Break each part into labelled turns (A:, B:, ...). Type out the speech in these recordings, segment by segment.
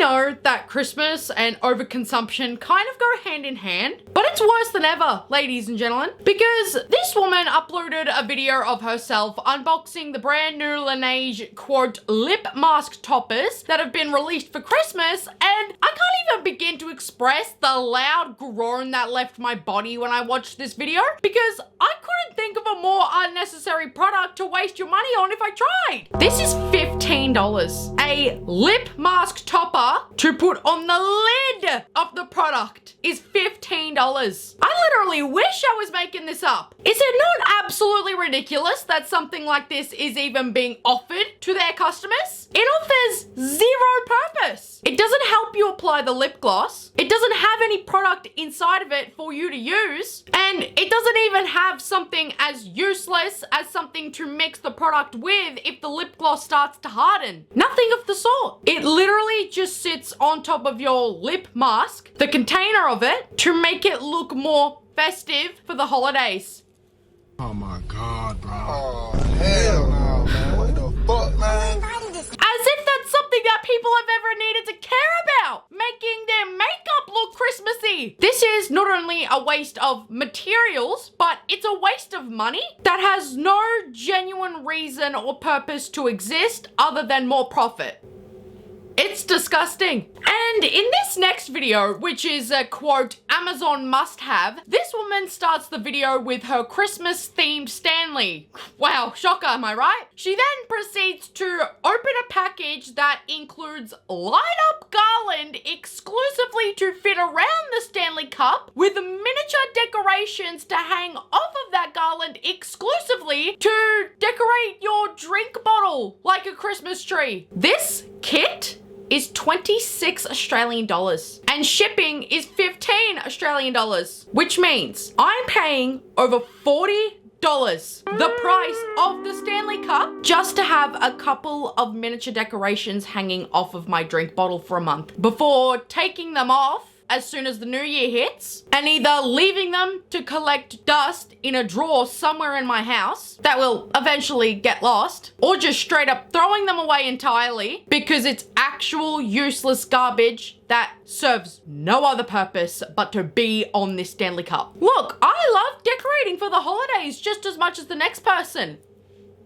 A: know that Christmas and overconsumption kind of go hand in hand, but it's worse than ever, ladies and gentlemen, because this woman uploaded a video of herself unboxing the brand new Laneige, quote, lip mask toppers that have been released for Christmas, and I can't even begin to express the loud groan that left my body when I watched this video, because I couldn't think of a more unnecessary product to waste your money on if I tried. This is $15. A lip mask topper to put on the lid of the product is $15. I literally wish I was making this up. Is it not absolutely ridiculous that something like this is even being offered to their customers? It offers zero purpose. It doesn't help you apply the lip gloss. It doesn't have any product inside of it for you to use. And it doesn't even have something as useless as something to mix the product with if the lip gloss starts to harden. Nothing of the sort. It literally just sits on top of your lip mask, the container of it, to make it look more festive for the holidays.
B: Oh my God, bro.
C: Oh, hell no, man. What the fuck, man?
A: As if that's something that people have ever needed to care about, making their makeup look Christmassy. This is not only a waste of materials, but it's a waste of money that has no genuine reason or purpose to exist other than more profit. It's disgusting. And in this next video, which is a quote, Amazon must have, this woman starts the video with her Christmas themed Stanley. Wow, shocker, am I right? She then proceeds to open a package that includes light up garland exclusively to fit around the Stanley Cup with miniature decorations to hang off of that garland exclusively to decorate your drink bottle like a Christmas tree. This kit is 26 Australian dollars and shipping is 15 Australian dollars, which means I'm paying over $40, the price of the Stanley Cup, just to have a couple of miniature decorations hanging off of my drink bottle for a month before taking them off as soon as the new year hits and either leaving them to collect dust in a drawer somewhere in my house that will eventually get lost, or just straight up throwing them away entirely because it's actual useless garbage that serves no other purpose but to be on this Stanley Cup. Look, I love decorating for the holidays just as much as the next person.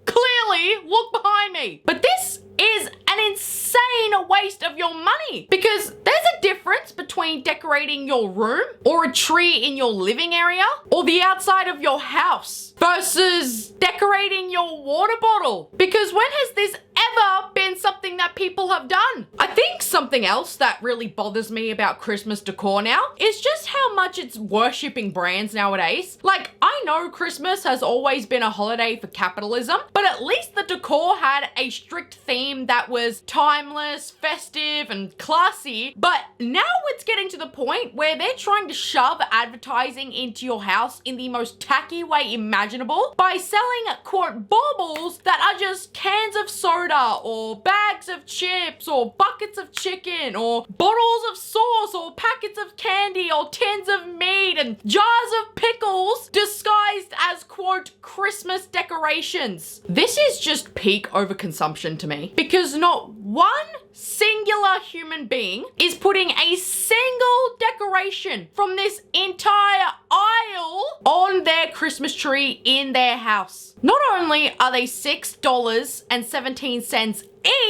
A: Clearly, look behind me. But this is an insane waste of your money, because there's a difference between decorating your room or a tree in your living area or the outside of your house versus decorating your water bottle. Because when has this ever been something that people have done? I think something else that really bothers me about Christmas decor now is just how much it's worshipping brands nowadays. Like, I know Christmas has always been a holiday for capitalism, but at least the decor had a strict theme that was timeless, festive, and classy. But now it's getting to the point where they're trying to shove advertising into your house in the most tacky way imaginable by selling, quote, baubles that are just cans of soda or bags of chips or buckets of chicken or bottles of sauce or packets of candy or tins of meat and jars of pickles disguised as, quote, Christmas decorations. This is just peak overconsumption to me, because not one singular human being is putting a single decoration from this entire aisle on their Christmas tree in their house. Not only are they $6.17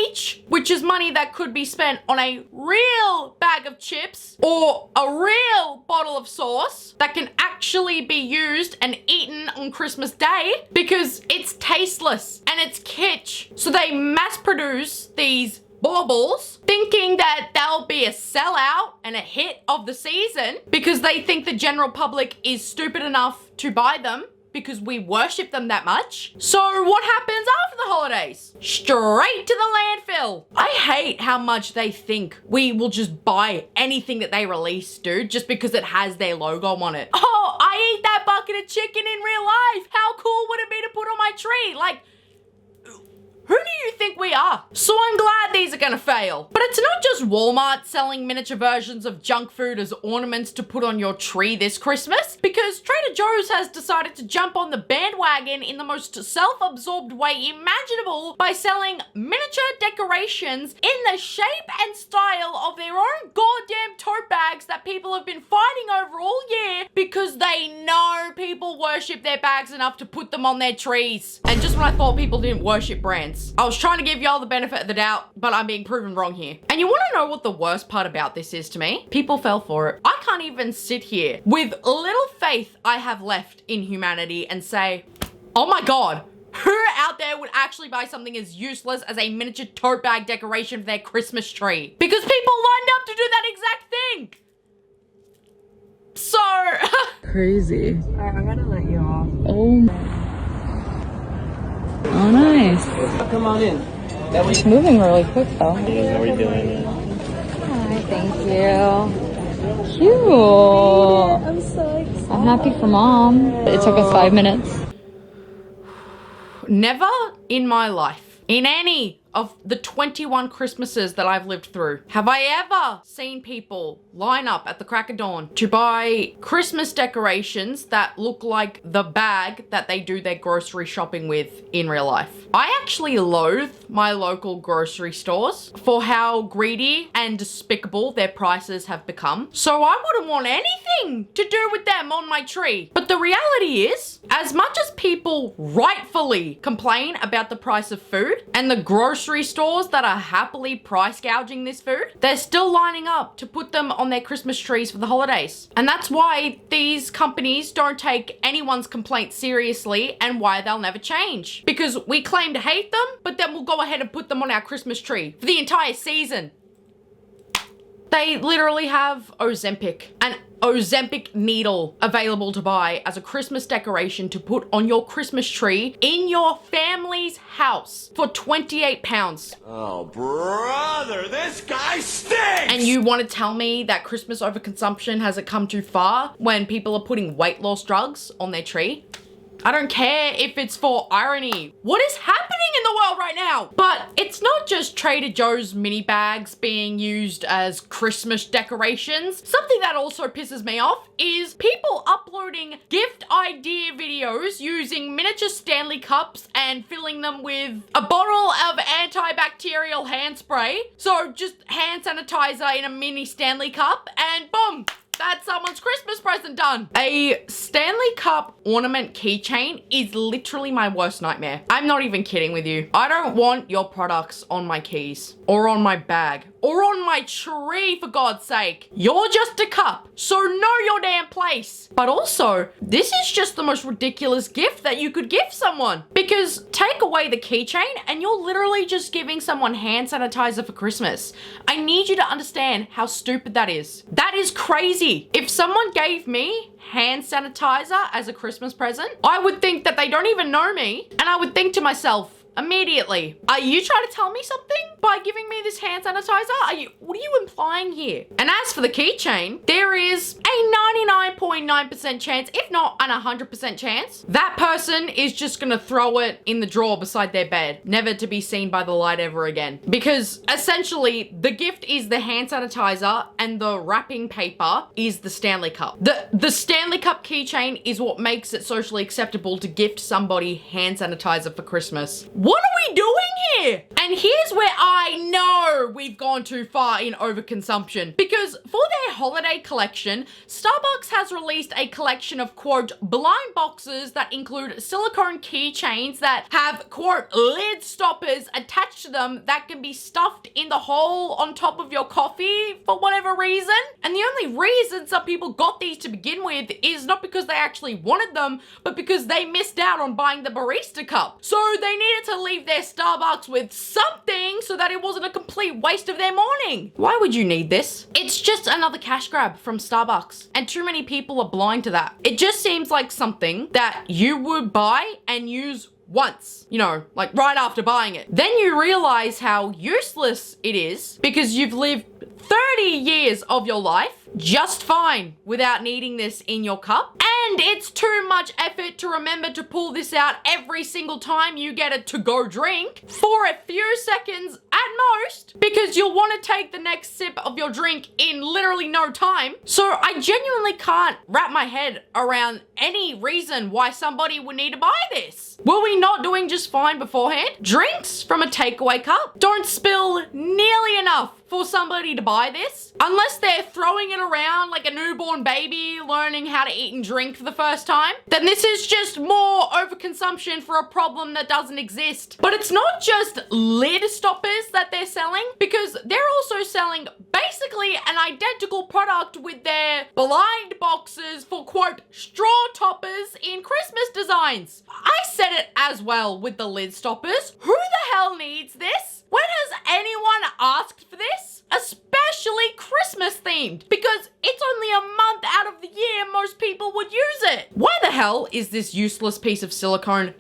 A: each, which is money that could be spent on a real bag of chips or a real bottle of sauce that can actually be used and eaten on Christmas Day, because it's tasteless and it's kitsch. So they mass produce these baubles thinking that they'll be a sellout and a hit of the season because they think the general public is stupid enough to buy them, because we worship them that much. So what happens after the holidays? Straight to the landfill. I hate how much they think we will just buy anything that they release, dude, just because it has their logo on it. Oh, I eat that bucket of chicken in real life. How cool would it be to put on my tree? Like, who do you think we are? So I'm glad these are gonna fail. But it's not just Walmart selling miniature versions of junk food as ornaments to put on your tree this Christmas, because Trader Joe's has decided to jump on the bandwagon in the most self-absorbed way imaginable by selling miniature decorations in the shape and style of of their own goddamn tote bags that people have been fighting over all year because they know people worship their bags enough to put them on their trees. And just when I thought people didn't worship brands, I was trying to give y'all the benefit of the doubt, but I'm being proven wrong here. And you want to know what the worst part about this is to me? People fell for it. I can't even sit here with little faith I have left in humanity and say, oh my God, who out there would actually buy something as useless as a miniature tote bag decoration for their Christmas tree? Because people lined up to do that exact thing. So
D: Crazy.
E: Alright, I'm gonna let you off.
D: Oh. Oh, nice.
E: Come on in.
D: It's moving really quick though.
E: How are you doing?
D: Hi, thank you. Cute.
E: I'm so excited.
D: I'm happy for mom. It took us 5 minutes.
A: never in my life, in any of the 21 Christmases that I've lived through, have I ever seen people line up at the crack of dawn to buy Christmas decorations that look like the bag that they do their grocery shopping with in real life. I actually loathe my local grocery stores for how greedy and despicable their prices have become. So I wouldn't want anything to do with them on my tree. But the reality is, as much as people rightfully complain about the price of food and the grocery stores that are happily price gouging this food, they're still lining up to put them on their Christmas trees for the holidays. And that's why these companies don't take anyone's complaints seriously and why they'll never change. Because we claim to hate them, but then we'll go ahead and put them on our Christmas tree for the entire season. They literally have Ozempic, an Ozempic needle available to buy as a Christmas decoration to put on your Christmas tree in your family's house for £28.
F: Oh, brother, this guy stinks!
A: And you want to tell me that Christmas overconsumption hasn't come too far when people are putting weight loss drugs on their tree? I don't care if it's for irony. What is happening in the world right now? But it's not just Trader Joe's mini bags being used as Christmas decorations. Something that also pisses me off is people uploading gift idea videos using miniature Stanley cups and filling them with a bottle of antibacterial hand spray. So just hand sanitizer in a mini Stanley cup and boom, that's someone's Christmas present done. A Stanley Cup ornament keychain is literally my worst nightmare. I'm not even kidding with you. I don't want your products on my keys or on my bag or on my tree, for God's sake. You're just a cup, so know your damn place. But also, this is just the most ridiculous gift that you could give someone, because take away the keychain and you're literally just giving someone hand sanitizer for Christmas. I need you to understand how stupid that is. That is crazy. If someone gave me hand sanitizer as a Christmas present, I would think that they don't even know me, and I would think to myself immediately, are you trying to tell me something by giving me this hand sanitizer? What are you implying here? And as for the keychain, there is a 99.9% chance, if not an 100% chance, that person is just gonna throw it in the drawer beside their bed, never to be seen by the light ever again. Because essentially, the gift is the hand sanitizer and the wrapping paper is the Stanley Cup. The Stanley Cup keychain is what makes it socially acceptable to gift somebody hand sanitizer for Christmas. What are we doing here? And here's where I know we've gone too far in overconsumption. Because for their holiday collection, Starbucks has released a collection of, quote, blind boxes that include silicone keychains that have, quote, lid stoppers attached to them that can be stuffed in the hole on top of your coffee for whatever reason. And the only reason some people got these to begin with is not because they actually wanted them, but because they missed out on buying the barista cup. So they needed to leave their Starbucks with something so that it wasn't a complete waste of their morning. Why would you need this? It's just another cash grab from Starbucks, and too many people are blind to that. It just seems like something that you would buy and use once, you know, like right after buying it. Then you realize how useless it is because you've lived 30 years of your life just fine without needing this in your cup. And it's too much effort to remember to pull this out every single time you get a to-go drink for a few seconds at most, because you'll want to take the next sip of your drink in literally no time. So I genuinely can't wrap my head around any reason why somebody would need to buy this. Were we not doing just fine beforehand? Drinks from a takeaway cup don't spill nearly enough for somebody to buy this. this, unless they're throwing it around like a newborn baby learning how to eat and drink for the first time, then this is just more overconsumption for a problem that doesn't exist. But it's not just lid stoppers that they're selling, because they're also selling basically an identical product with their blind boxes for, quote, straw toppers in Christmas designs. I said it as well with the lid stoppers. Who the hell needs this? When has anyone asked for this? Especially Christmas themed, because it's only a month out of the year most people would use it. Why the hell is this useless piece of silicone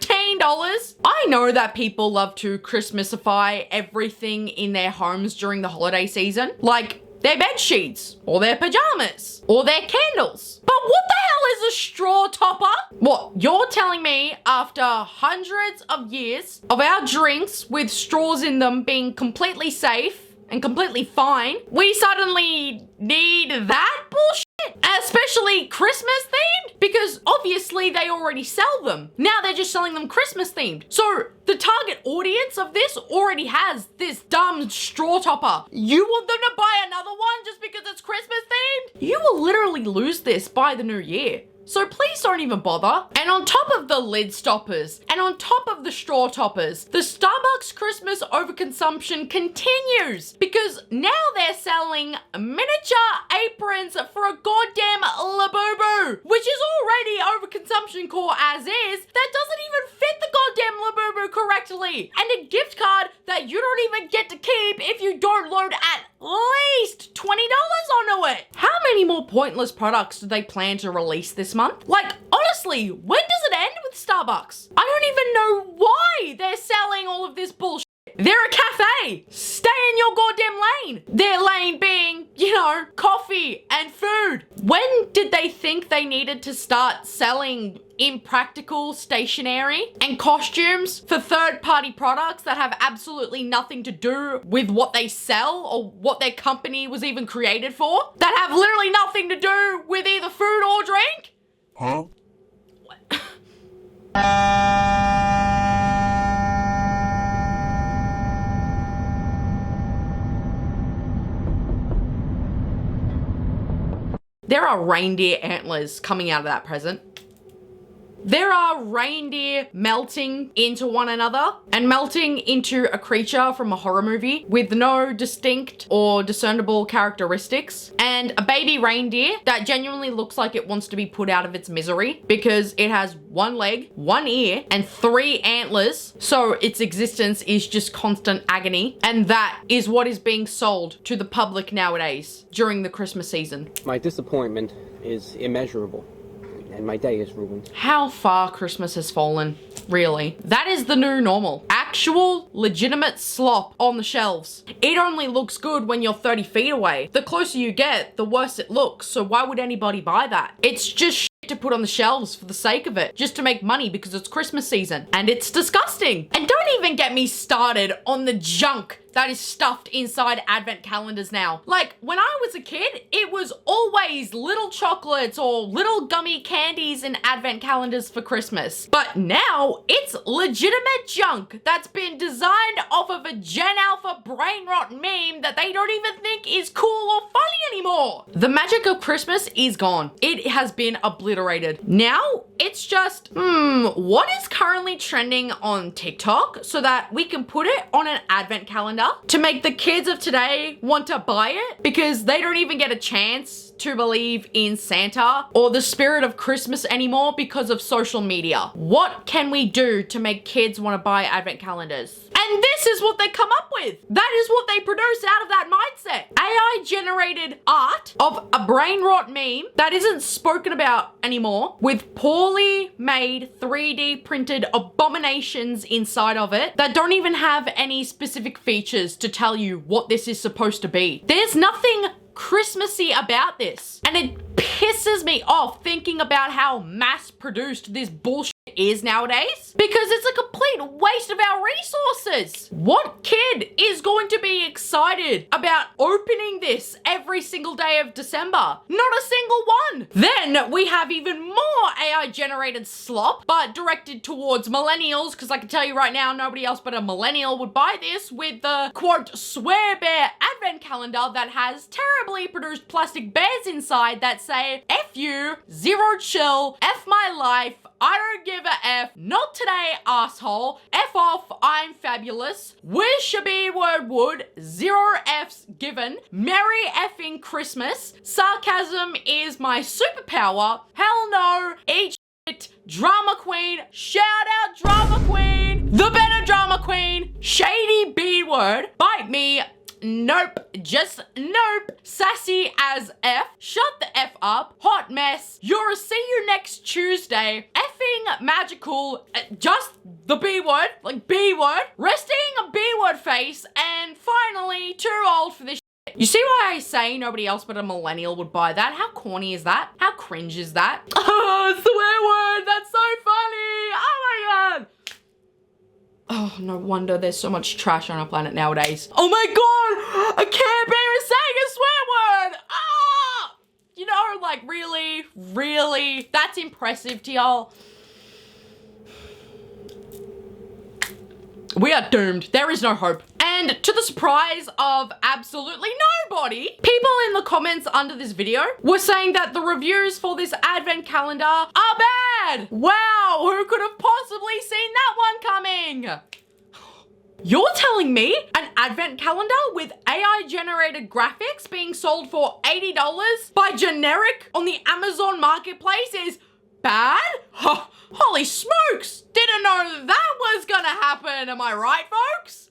A: $15? I know that people love to Christmasify everything in their homes during the holiday season, like their bed sheets, or their pajamas, or their candles. But what the hell is a straw topper? What, you're telling me after hundreds of years of our drinks with straws in them being completely safe and completely fine, we suddenly need that bullshit? Especially Christmas themed? Because obviously they already sell them. Now they're just selling them Christmas themed. So the target audience of this already has this dumb straw topper. You want them to buy another one just because it's Christmas themed? You will literally lose this by the new year. So please don't even bother. And on top of the lid stoppers, and on top of the straw toppers, the Starbucks Christmas overconsumption continues, because now they're selling miniature aprons for a goddamn Labubu, which is already overconsumption core as is, that doesn't even fit the goddamn Labubu correctly, and a gift card that you don't even get to keep if you don't load at least $20 onto it. How many more pointless products do they plan to release this month? Like, honestly, when does it end with Starbucks? I don't even know why they're selling all of this bullshit. They're a cafe. Stay in your goddamn lane. Their lane being, you know, coffee and food. When did they think they needed to start selling impractical stationery and costumes for third-party products that have absolutely nothing to do with what they sell or what their company was even created for? That have literally nothing to do with either food or drink?
B: Huh?
A: There are reindeer antlers coming out of that present. There are reindeer melting into one another and melting into a creature from a horror movie with no distinct or discernible characteristics, and a baby reindeer that genuinely looks like it wants to be put out of its misery because it has one leg, one ear, and 3 antlers, so its existence is just constant agony, and that is what is being sold to the public nowadays during the Christmas season.
G: My disappointment is immeasurable, and my day is ruined.
A: How far Christmas has fallen, really. That is the new normal. Actual, legitimate slop on the shelves. It only looks good when you're 30 feet away. The closer you get, the worse it looks, so why would anybody buy that? It's just shit to put on the shelves for the sake of it, just to make money because it's Christmas season. And it's disgusting. And don't even get me started on the junk that is stuffed inside advent calendars now. Like, when I was a kid, it was always little chocolates or little gummy candies in advent calendars for Christmas. But now, it's legitimate junk that's been designed off of a Gen Alpha brain rot meme that they don't even think is cool or funny anymore. The magic of Christmas is gone. It has been obliterated. Now, it's just, what is currently trending on TikTok so that we can put it on an advent calendar to make the kids of today want to buy it because they don't even get a chance to believe in Santa or the spirit of Christmas anymore because of social media. What can we do to make kids want to buy advent calendars? And this is what they come up with. That is what they produce out of that mindset. AI generated art of a brain rot meme that isn't spoken about anymore with poorly made 3D printed abominations inside of it that don't even have any specific features to tell you what this is supposed to be. There's nothing Christmassy about this. And it pisses me off thinking about how mass produced this bullshit is nowadays because it's a complete waste of our resources. What kid is going to be excited about opening this every single day of December? Not a single one. Then we have even more AI generated slop, but directed towards millennials, because I can tell you right now, nobody else but a millennial would buy this, with the quote swear bear advent calendar that has terribly produced plastic bears inside that say F you, zero chill, F my life, I don't give a F, not today asshole, F off, I'm fabulous, wish a B word would, zero Fs given, Merry effing Christmas, sarcasm is my superpower, hell no, eat shit, drama queen, shout out drama queen, the better drama queen, shady B word, bite me, nope, just nope, sassy as F, shut the F up, hot mess, you're a see you next Tuesday, effing magical, just the B word, like B word, resting a B word face, and finally, too old for this shit. You see why I say nobody else but a millennial would buy that? How corny is that? How cringe is that? Oh, swear word, that's so funny, oh my god. Oh, no wonder there's so much trash on our planet nowadays. Oh my god! A Care Bear is saying a swear word! Ah! You know, like, really? Really? That's impressive to y'all? We are doomed. There is no hope. And to the surprise of absolutely nobody, people in the comments under this video were saying that the reviews for this advent calendar are bad. Wow, who could have possibly seen that one coming? You're telling me an advent calendar with AI generated graphics being sold for $80 by generic on the Amazon marketplace is bad? Oh, holy smokes! Didn't know that was gonna happen, am I right, folks?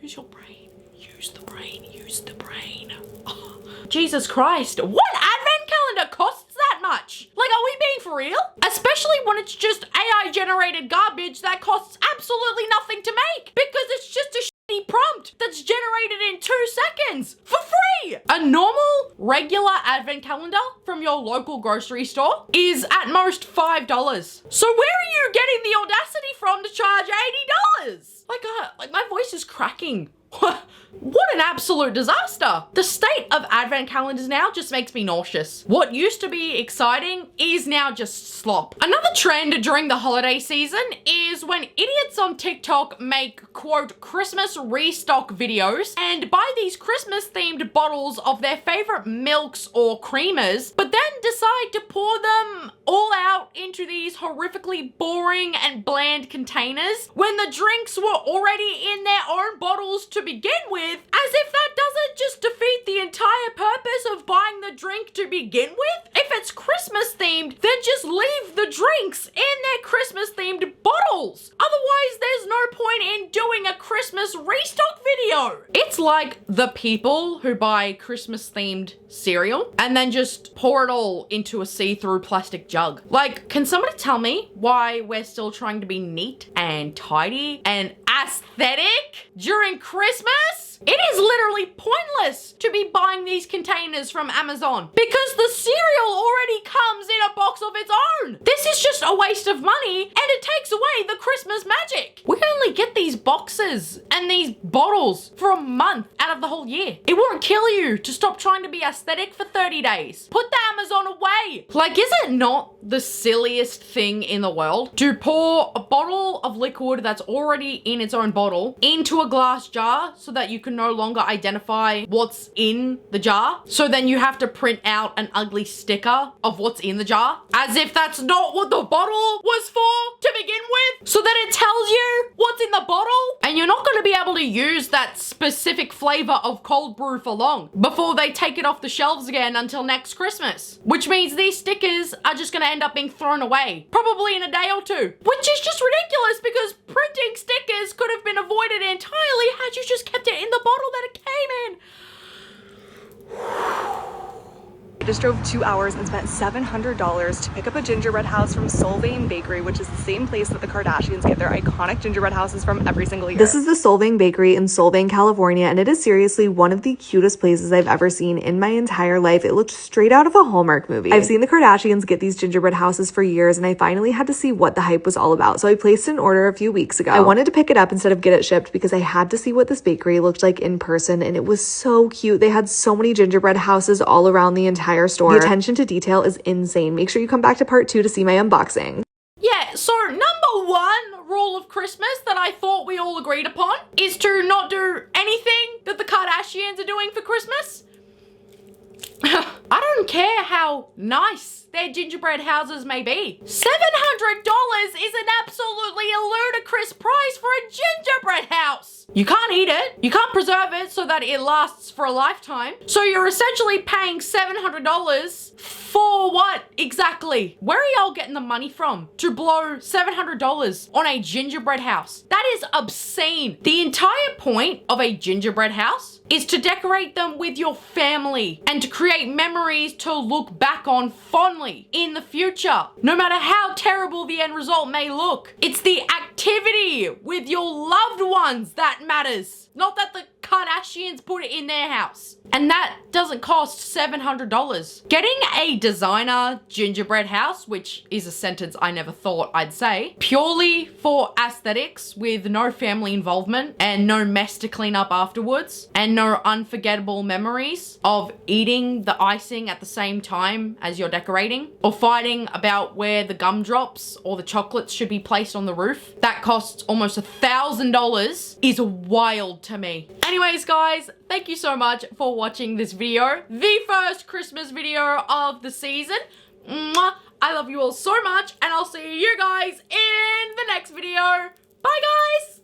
A: Use your brain, use the brain, use the brain. Oh, Jesus Christ, what advent calendar costs that much? Like, are we being for real? Especially when it's just AI generated garbage that costs absolutely nothing to make because it's just a shitty prompt that's generated in 2 seconds for free. A normal, regular advent calendar from your local grocery store is at most $5. So where are you getting the audacity from to charge $80? Like my voice is cracking. What an absolute disaster. The state of advent calendars now just makes me nauseous. What used to be exciting is now just slop. Another trend during the holiday season is when idiots on TikTok make quote Christmas restock videos and buy these Christmas themed bottles of their favorite milks or creamers, but then decide to pour them all out into these horrifically boring and bland containers when the drinks were already in their own bottles to begin with, as if that doesn't just defeat the entire purpose of buying the drink to begin with. If it's Christmas themed, then just leave the drinks in their Christmas themed bottles. Otherwise, there's no point in doing a Christmas restock video. It's like the people who buy Christmas themed cereal and then just pour it all into a see-through plastic jug. Like, can somebody tell me why we're still trying to be neat and tidy and aesthetic during Christmas? It is literally pointless to be buying these containers from Amazon because the cereal already comes in a box of its own. This is just a waste of money and it takes away the Christmas magic. We only get these boxes and these bottles for a month out of the whole year. It won't kill you to stop trying to be aesthetic for 30 days. Put the Amazon away. Like, is it not the silliest thing in the world to pour a bottle of liquid that's already in its own bottle into a glass jar so that you can no longer identify what's in the jar? So then you have to print out an ugly sticker of what's in the jar, as if that's not what the bottle was for to begin with, so that it tells you what's in the bottle. And you're not going to be able to use that specific flavor of cold brew for long before they take it off the shelves again until next Christmas, which means these stickers are just going to end up being thrown away probably in a day or two, which is just ridiculous because printing stickers could have been avoided entirely had you just kept it in the bottle that it came in.
H: just drove 2 hours and spent $700 to pick up a gingerbread house from Solvang Bakery, which is the same place that the Kardashians get their iconic gingerbread houses from every single year. This is the Solvang Bakery in Solvang, California, and it is seriously one of the cutest places I've ever seen in my entire life. It looked straight out of a Hallmark movie. I've seen the Kardashians get these gingerbread houses for years, and I finally had to see what the hype was all about. So I placed an order a few weeks ago. I wanted to pick it up instead of get it shipped because I had to see what this bakery looked like in person, and it was so cute. They had so many gingerbread houses all around the entire store. The attention to detail is insane. Make sure you come back to part 2 to see my unboxing.
A: Yeah, so number one rule of Christmas that I thought we all agreed upon is to not do anything that the Kardashians are doing for Christmas. I don't care how nice their gingerbread houses may be. $700 is an absolutely ludicrous price for a gingerbread house. You can't eat it. You can't preserve it so that it lasts for a lifetime. So you're essentially paying $700 for what exactly? Where are y'all getting the money from to blow $700 on a gingerbread house? That is obscene. The entire point of a gingerbread house is to decorate them with your family and to create memories to look back on fondly in the future, no matter how terrible the end result may look. It's the activity with your loved ones that matters, not that the Kardashians put it in their house. And that doesn't cost $700. Getting a designer gingerbread house, which is a sentence I never thought I'd say, purely for aesthetics with no family involvement and no mess to clean up afterwards and no unforgettable memories of eating the icing at the same time as you're decorating or fighting about where the gumdrops or the chocolates should be placed on the roof, that costs almost $1,000 is wild to me. Anyways, guys, thank you so much for watching this video. The first Christmas video of the season. Mwah. I love you all so much, and I'll see you guys in the next video. Bye, guys!